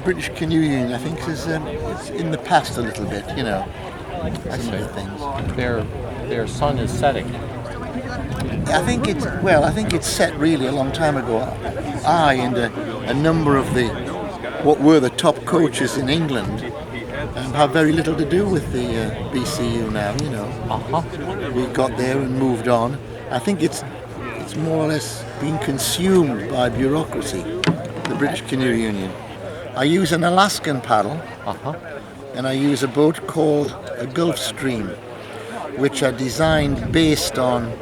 British Canoe Union, I think, is it's in the past a little bit, you know. Some of the things. Their sun is setting. I think it's set really a long time ago. I and a number of what were the top coaches in England have very little to do with the BCU now, you know. We got there and moved on. I think it's more or less being consumed by bureaucracy, the British Canoe Union. I use an Alaskan paddle, and I use a boat called a Gulf Stream, which are designed based on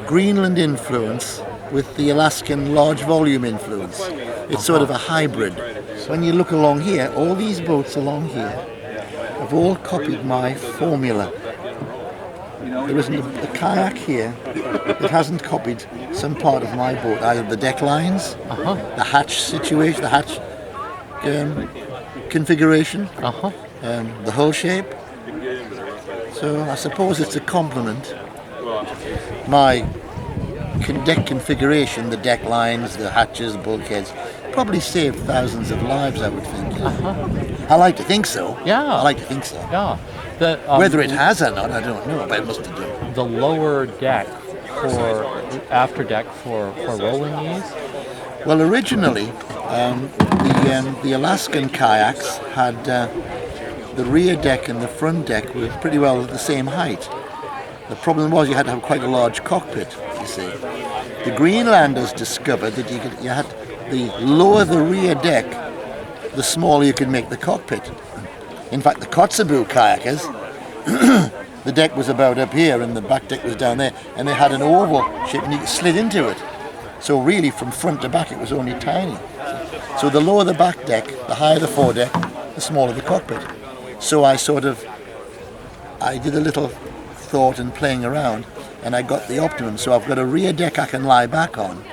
Greenland influence with the Alaskan large volume influence. It's sort of a hybrid. When you look along here, all these boats along here have all copied my formula. There isn't a kayak here that hasn't copied some part of my boat, either the deck lines, the hatch situation, the hatch configuration, the hull shape. So I suppose it's a compliment. My deck configuration, the deck lines, the hatches, bulkheads, probably saved thousands of lives, I would think. I like to think so. Yeah. I like to think so. Yeah. Whether it has or not, I don't know, but it must have done. The lower deck after deck for rolling these? Well, originally, the Alaskan kayaks had the rear deck and the front deck were pretty well at the same height. The problem was you had to have quite a large cockpit, you see. The Greenlanders discovered that you had the lower the rear deck, the smaller you could make the cockpit. In fact, the Kotzebue kayakers, the deck was about up here and the back deck was down there, and they had an oval shape and you could slid into it. So really, from front to back, it was only tiny. So the lower the back deck, the higher the foredeck, the smaller the cockpit. So I did a little thought and playing around, and I got the optimum. So I've got a rear deck I can lie back on,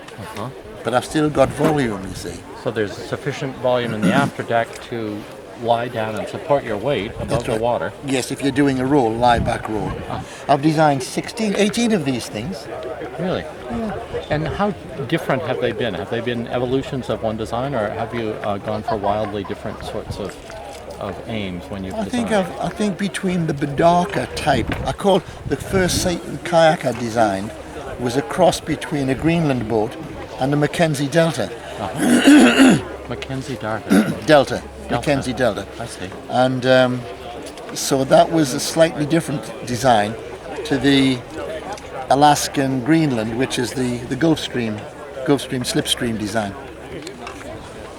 but I've still got volume, you see. So there's sufficient volume in the after deck to lie down and support your weight above the water. Yes, if you're doing a roll, lie back roll. I've designed 18 of these things. Really? Yeah. And how different have they been? Have they been evolutions of one design, or have you gone for wildly different sorts of aims when you've designed? I think between the Bedaka type, I call the first kayak I designed was a cross between a Greenland boat and a Mackenzie Delta. Mackenzie Delta. Mackenzie Delta. I see. And so that was a slightly different design to the Alaskan Greenland, which is the Gulf Stream slipstream design.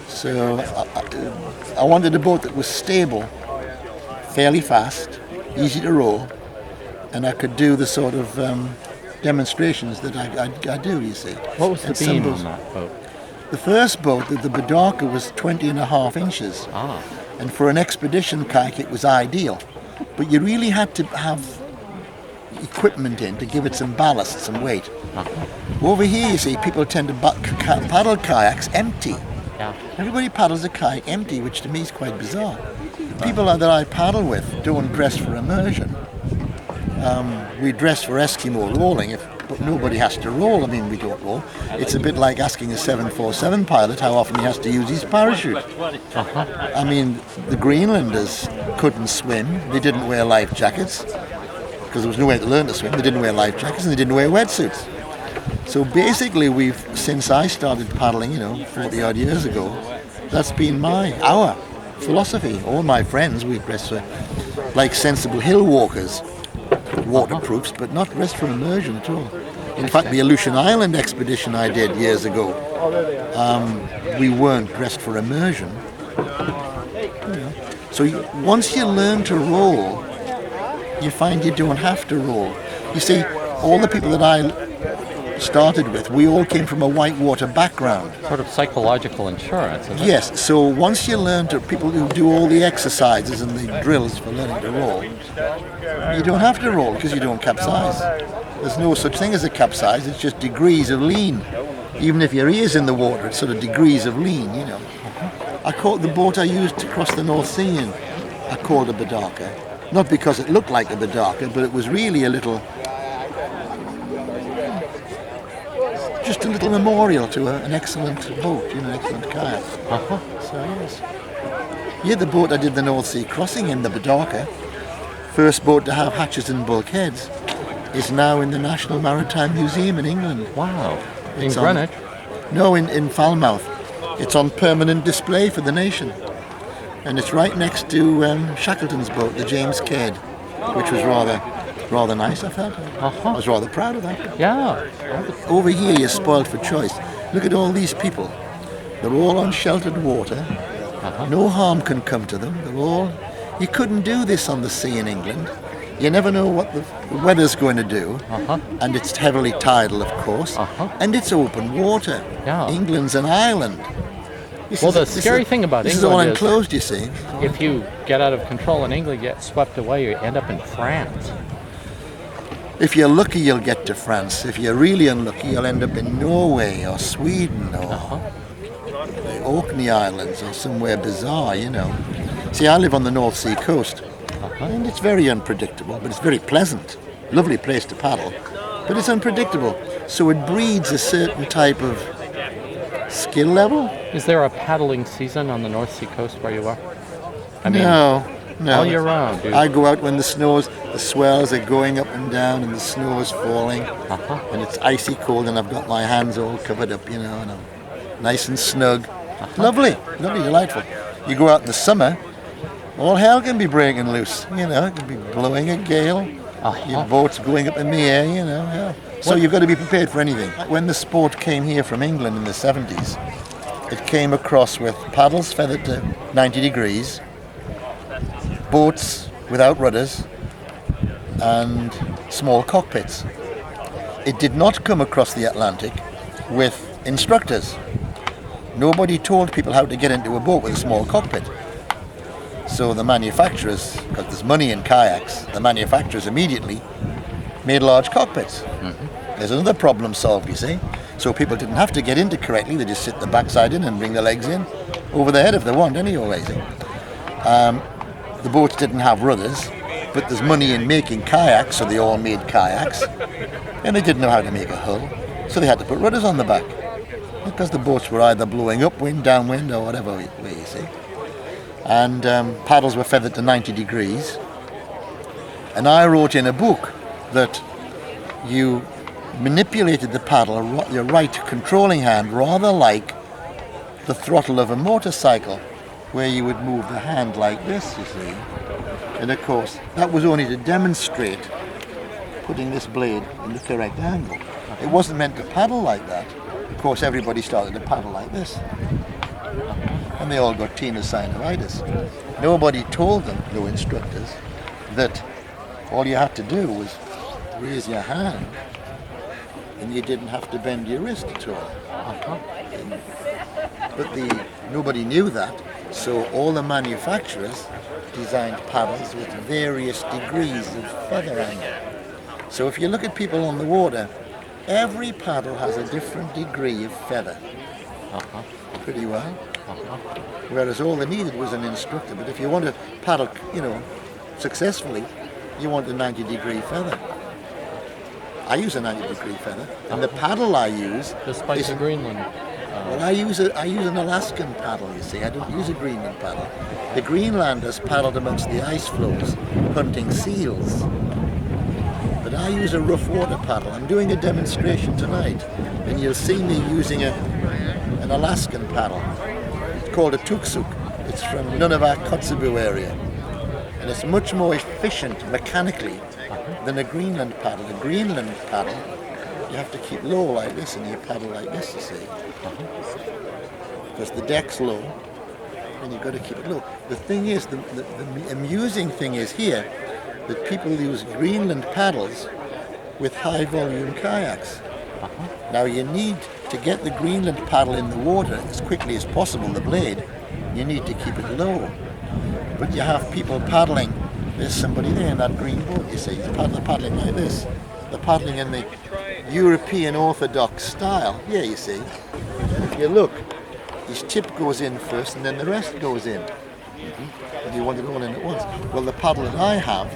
So I wanted a boat that was stable, fairly fast, easy to roll, and I could do the sort of demonstrations that I do, you see. What was the beam on that boat? The first boat, the Bedaka, was 20.5 inches. And for an expedition kayak, it was ideal. But you really had to have equipment in to give it some ballast, some weight. Over here, you see, people tend to paddle kayaks empty. Yeah. Everybody paddles a kayak empty, which to me is quite bizarre. People that I paddle with don't dress for immersion. We dress for Eskimo rolling, but nobody has to roll. I mean, we don't roll. It's a bit like asking a 747 pilot how often he has to use his parachute. I mean, the Greenlanders couldn't swim. They didn't wear life jackets because there was no way to learn to swim. They didn't wear life jackets and they didn't wear wetsuits. So basically, since I started paddling, 40 odd years ago, that's been our philosophy. All my friends, we dress like sensible hill walkers, waterproofs, but not dressed for immersion at all. In fact, the Aleutian Island expedition I did years ago, we weren't dressed for immersion. So once you learn to roll, you find you don't have to roll. You see, all the people that I started with, we all came from a whitewater background. Sort of psychological insurance, isn't it? Yes, so once you learn to, people who do all the exercises and the drills for learning to roll, you don't have to roll because you don't capsize. There's no such thing as a capsize, it's just degrees of lean. Even if your ear's in the water, it's sort of degrees of lean, I caught the boat I used to cross the North Sea in, I called a Bedaka. Not because it looked like a Bedaka, but it was really a little, just a little memorial to an excellent boat, an excellent kayak. Uh-huh. So yes. Yeah, the boat I did the North Sea crossing in, the Badaka, first boat to have hatches and bulkheads, is now in the National Maritime Museum in England. Wow. In It's Greenwich? No, in Falmouth. It's on permanent display for the nation. And it's right next to Shackleton's boat, the James Caird, which was rather nice, I felt. Uh-huh. I was rather proud of that. Yeah. Over here, you're spoiled for choice. Look at all these people. They're all on sheltered water. Uh-huh. No harm can come to them. You couldn't do this on the sea in England. You never know what the weather's going to do. Uh-huh. And it's heavily tidal, of course. Uh-huh. And it's open water. Yeah. England's an island. The scary thing about this England is all is enclosed, you see. if you get out of control in England, get swept away, you end up in France. If you're lucky, you'll get to France. If you're really unlucky, you'll end up in Norway or Sweden or the Orkney Islands or somewhere bizarre, See, I live on the North Sea coast, and it's very unpredictable, but it's very pleasant. Lovely place to paddle, but it's unpredictable. So it breeds a certain type of skill level. Is there a paddling season on the North Sea coast where you are? No. All year round, dude. I go out when the swells are going up and down and the snow is falling, and it's icy cold, and I've got my hands all covered up, and I'm nice and snug. Lovely, delightful. You go out in the summer, all hell can be breaking loose. It can be blowing a gale. Your boat's going up in the air, Yeah. So you've got to be prepared for anything. When the sport came here from England in the 70s, it came across with paddles feathered to 90 degrees, boats without rudders, and small cockpits. It did not come across the Atlantic with instructors. Nobody told people how to get into a boat with a small cockpit. So the manufacturers, because there's money in kayaks, the manufacturers immediately made large cockpits. Mm-hmm. There's another problem solved, you see. So people didn't have to get into correctly, they just sit the backside in and bring the legs in, over the head if they want, anyway. The boats didn't have rudders, but there's money in making kayaks, so they all made kayaks. And they didn't know how to make a hull, so they had to put rudders on the back, because the boats were either blowing upwind, downwind, or whatever way, you see. And paddles were feathered to 90 degrees. And I wrote in a book that you manipulated the paddle, your right controlling hand, rather like the throttle of a motorcycle, where you would move the hand like this, you see. And of course, that was only to demonstrate putting this blade in the correct angle. It wasn't meant to paddle like that. Of course, everybody started to paddle like this. And they all got Tina's sinusitis. Nobody told them, no instructors, that all you had to do was raise your hand and you didn't have to bend your wrist at all. But nobody knew that, so all the manufacturers designed paddles with various degrees of feather angle. So if you look at people on the water, every paddle has a different degree of feather. Pretty well. Whereas all they needed was an instructor. But if you want to paddle, successfully, you want a 90-degree feather. I use a 90-degree feather, and the paddle I use Despite is the Greenland. Well, I use an Alaskan paddle, you see. I don't use a Greenland paddle. The Greenlanders paddled amongst the ice floes, hunting seals. But I use a rough water paddle. I'm doing a demonstration tonight, and you'll see me using an Alaskan paddle. It's called a tuksuk. It's from Nunavut Kotzebue area. And it's much more efficient mechanically than a Greenland paddle. The Greenland paddle, you have to keep low like this, and you paddle like this, you see. Because the deck's low, and you've got to keep it low. The thing is, the amusing thing is here, that people use Greenland paddles with high volume kayaks. Now you need to get the Greenland paddle in the water as quickly as possible, the blade, you need to keep it low. But you have people paddling, there's somebody there in that green boat, you see, they're paddling like this. They're paddling in the European Orthodox style. Yeah, you see. If you look, his tip goes in first and then the rest goes in. And you want it all in at once. Well, the paddle that I have,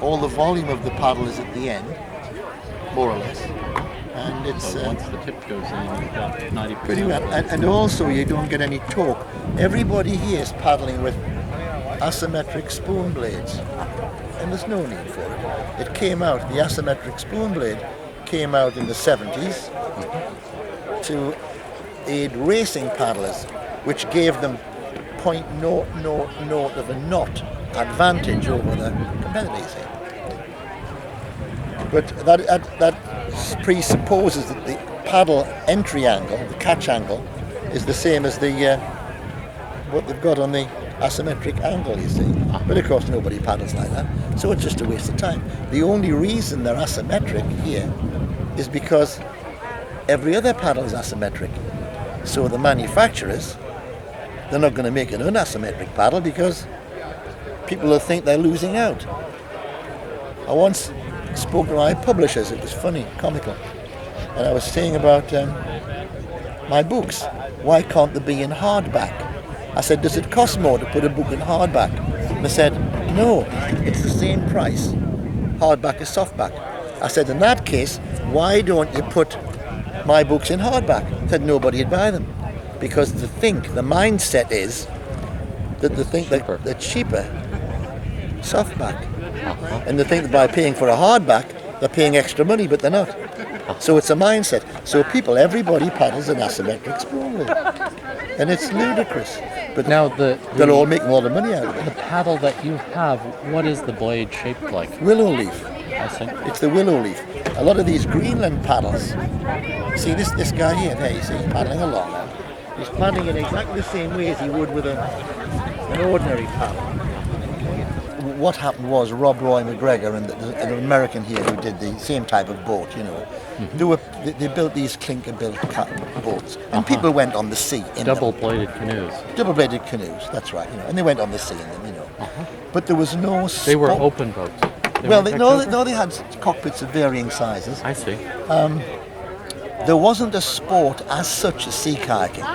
all the volume of the paddle is at the end, more or less. and it's So once the tip goes in, you've got 90%. pretty well. And also you don't get any torque. Everybody here is paddling with asymmetric spoon blades, and there's no need for it. It came out, the asymmetric spoon blade came out in the 70s to aid racing paddlers, which gave them 0.000 of a knot advantage over the competitors. But that presupposes that the paddle entry angle, the catch angle, is the same as the what they've got on the asymmetric angle, you see. But of course nobody paddles like that, so it's just a waste of time. The only reason they're asymmetric here is because every other paddle is asymmetric. So the manufacturers, they're not going to make an unasymmetric paddle because people will think they're losing out. I once spoke to my publishers, it was funny, comical, and I was saying about my books. Why can't they be in hardback? I said, does it cost more to put a book in hardback? And they said, no, it's the same price. Hardback is softback. I said, in that case, why don't you put my books in hardback? They said nobody would buy them. Because the mindset is that they think that they're cheaper softback. And they think that by paying for a hardback, they're paying extra money, but they're not. So it's a mindset. So everybody paddles an asymmetric spoon wheel. And it's ludicrous. But Now they're all making a lot of money out of it. the paddle that you have, what is the blade shaped like? Willow leaf. I think. It's the willow leaf. A lot of these Greenland paddles. See this guy here, there you see, he's paddling along now. He's paddling in exactly the same way as he would with an ordinary paddle. What happened was Rob Roy McGregor and an American here who did the same type of boat, you know. They built these clinker-built boats, and people went on the sea in Double-bladed canoes. double-bladed canoes. That's right, you know, and they went on the sea in them, you know. But there was no. They were open boats. They had cockpits of varying sizes. I see. There wasn't a sport as such as sea kayaking.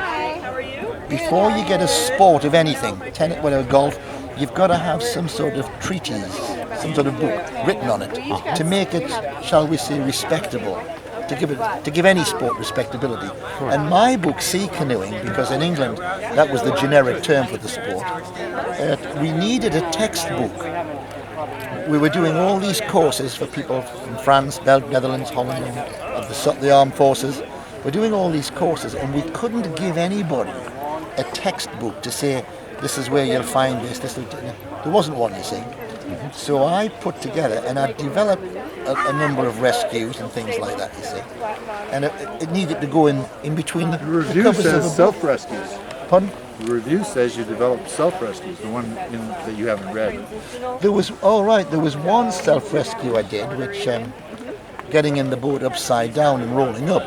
Before you get a sport of anything, tennis, whatever, golf, you've got to have some sort of treatise, some sort of book written on it to make it, shall we say, respectable, to give any sport respectability. And my book, Sea Canoeing, because in England that was the generic term for the sport, we needed a textbook. We were doing all these courses for people from France, Belgium, Netherlands, Holland, of the armed forces. We're doing all these courses, and we couldn't give anybody a textbook to say, this is where you'll find this. There wasn't one, you see. So I put together, and I developed a number of rescues and things like that, you see. And it needed to go in between the review covers of says the book. self-rescues. Pardon? The review says you developed self-rescues, the one that you haven't read. There was one self-rescue I did, which getting in the boat upside down and rolling up.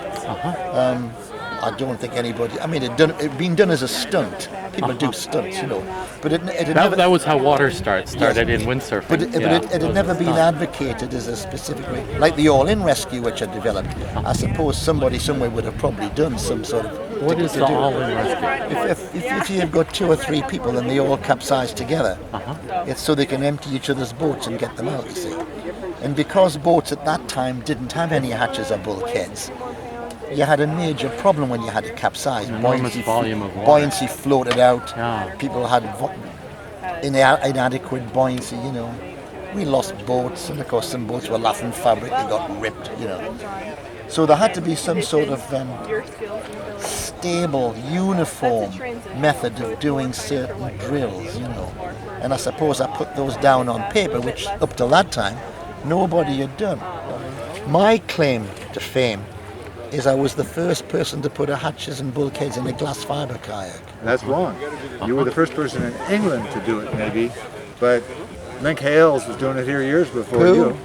I don't think anybody. I mean, it'd been done as a stunt. People do stunts, you know. But it never. That was how water started in windsurfing. But it had never been advocated as a specific way. Like the all-in rescue, which I developed. I suppose somebody somewhere would have probably done some sort of. What is the all-in rescue? If you've got 2 or 3 people and they all capsize together, it's so they can empty each other's boats and get them out, you see. And because boats at that time didn't have any hatches or bulkheads, you had a major problem when you had to capsize. Enormous volume of water. Buoyancy floated out. Yeah. People had inadequate buoyancy, you know. We lost boats, and of course some boats were laughing fabric, they got ripped, you know. So there had to be some sort of stable, uniform method of doing certain drills, you know. And I suppose I put those down on paper, which up till that time, nobody had done. My claim to fame is I was the first person to put a hatches and bulkheads in a glass fibre kayak. That's wrong. You were the first person in England to do it, maybe, but Link Hales was doing it here years before Who? you.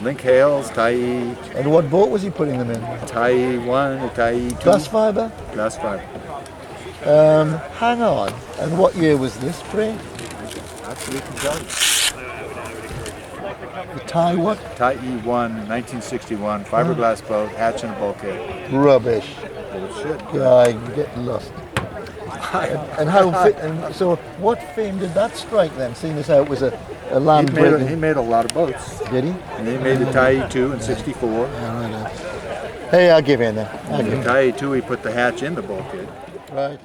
Link Hales, Tai, And what boat was he putting them in? Tai 1, Tai 2. Glass fibre? Glass fibre. Hang on. And what year was this, pray? Actually, you can tell you. The Thai what? Tai 1, 1961, fiberglass boat, hatch and a bulkhead. Rubbish. Bullshit. I get lost. And so what fame did that strike then, seeing as how it was a land He breaking? made a lot of boats. Did he? And he made the Tai 2 in 64. Hey, I'll give in then. I'll give In in. Kayak too, we put the hatch in the bulkhead. Right.